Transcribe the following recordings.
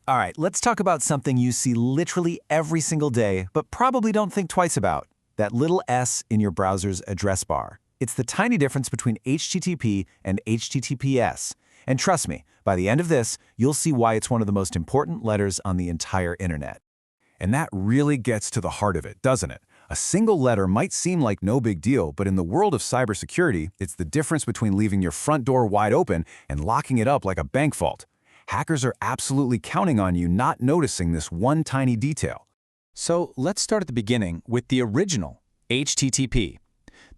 All right, let's talk about something you see literally every single day, but probably don't think twice about. That little S in your browser's address bar. It's the tiny difference between HTTP and HTTPS. And trust me, by the end of this, you'll see why it's one of the most important letters on the entire internet. And that really gets to the heart of it, doesn't it? A single letter might seem like no big deal, but in the world of cybersecurity, it's the difference between leaving your front door wide open and locking it up like a bank vault. Hackers are absolutely counting on you not noticing this one tiny detail. So let's start at the beginning with the original, HTTP.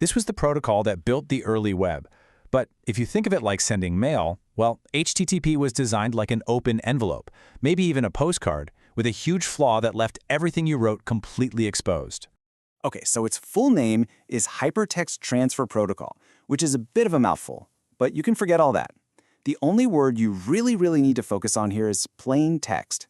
This was the protocol that built the early web. But if you think of it like sending mail, well, HTTP was designed like an open envelope, maybe even a postcard, with a huge flaw that left everything you wrote completely exposed. Okay, so its full name is Hypertext Transfer Protocol, which is a bit of a mouthful, but you can forget all that. The only word you really need to focus on here is plain text.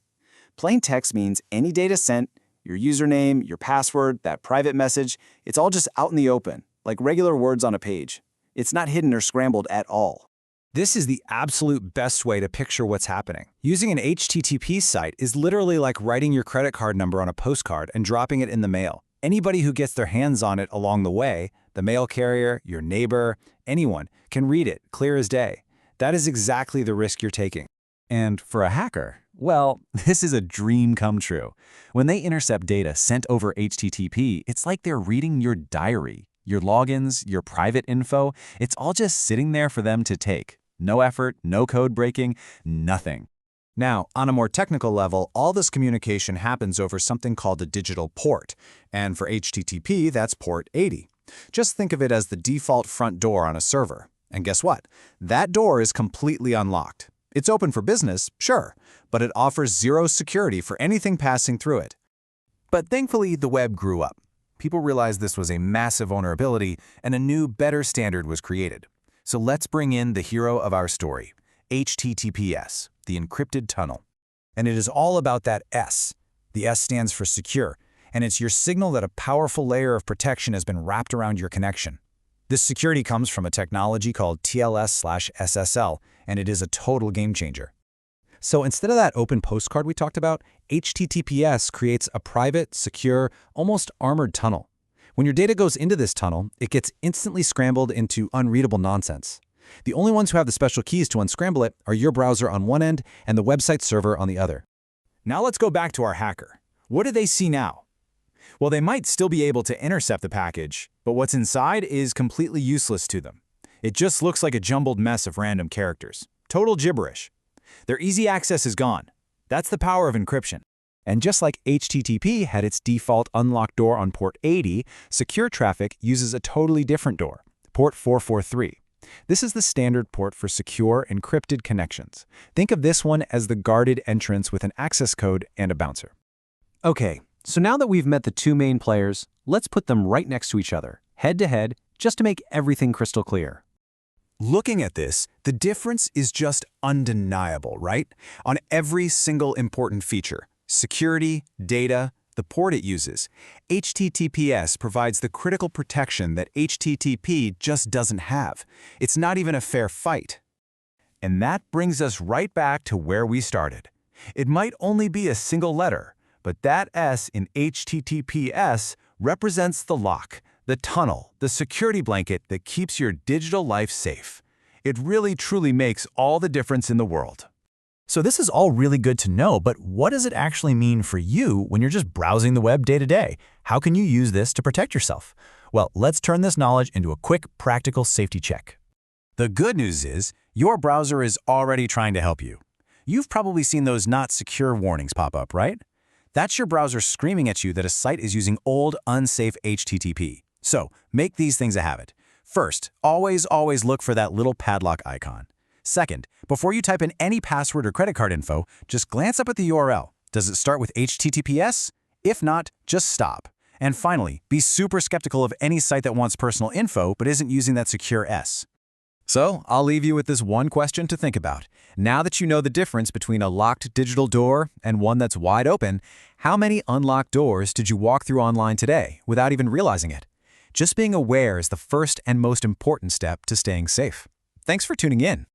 Plain text means any data sent, your username, your password, that private message, it's all just out in the open, like regular words on a page. It's not hidden or scrambled at all. This is the absolute best way to picture what's happening. Using an HTTP site is literally like writing your credit card number on a postcard and dropping it in the mail. Anybody who gets their hands on it along the way, the mail carrier, your neighbor, anyone, can read it clear as day. That is exactly the risk you're taking. And for a hacker, well, this is a dream come true. When they intercept data sent over HTTP, it's like they're reading your diary. Your logins, your private info, it's all just sitting there for them to take. No effort, no code breaking, nothing. Now, on a more technical level, all this communication happens over something called a digital port. And for HTTP, that's port 80. Just think of it as the default front door on a server. And guess what? That door is completely unlocked. It's open for business, sure, but it offers zero security for anything passing through it. But thankfully, the web grew up. People realized this was a massive vulnerability, and a new, better standard was created. So let's bring in the hero of our story, HTTPS, the encrypted tunnel. And it is all about that S. The S stands for secure, and it's your signal that a powerful layer of protection has been wrapped around your connection. This security comes from a technology called TLS/SSL, and it is a total game changer. So instead of that open postcard we talked about, HTTPS creates a private, secure, almost armored tunnel. When your data goes into this tunnel, it gets instantly scrambled into unreadable nonsense. The only ones who have the special keys to unscramble it are your browser on one end and the website server on the other. Now let's go back to our hacker. What do they see now? Well, they might still be able to intercept the package, but what's inside is completely useless to them. It just looks like a jumbled mess of random characters. Total gibberish. Their easy access is gone. That's the power of encryption. And just like HTTP had its default unlocked door on port 80, secure traffic uses a totally different door, port 443. This is the standard port for secure encrypted connections. Think of this one as the guarded entrance with an access code and a bouncer. Okay, so now that we've met the two main players, let's put them right next to each other, head to head, just to make everything crystal clear. Looking at this, the difference is just undeniable, right? On every single important feature, security, data, the port it uses, HTTPS provides the critical protection that HTTP just doesn't have. It's not even a fair fight. And that brings us right back to where we started. It might only be a single letter, but that S in HTTPS represents the lock, the tunnel, the security blanket that keeps your digital life safe. It really truly makes all the difference in the world. So this is all really good to know, but what does it actually mean for you when you're just browsing the web day to day? How can you use this to protect yourself? Well, let's turn this knowledge into a quick, practical safety check. The good news is, your browser is already trying to help you. You've probably seen those not secure warnings pop up, right? That's your browser screaming at you that a site is using old, unsafe HTTP. So, make these things a habit. First, always look for that little padlock icon. Second, before you type in any password or credit card info, just glance up at the URL. Does it start with HTTPS? If not, just stop. And finally, be super skeptical of any site that wants personal info but isn't using that secure S. So, I'll leave you with this one question to think about. Now that you know the difference between a locked digital door and one that's wide open, how many unlocked doors did you walk through online today without even realizing it? Just being aware is the first and most important step to staying safe. Thanks for tuning in.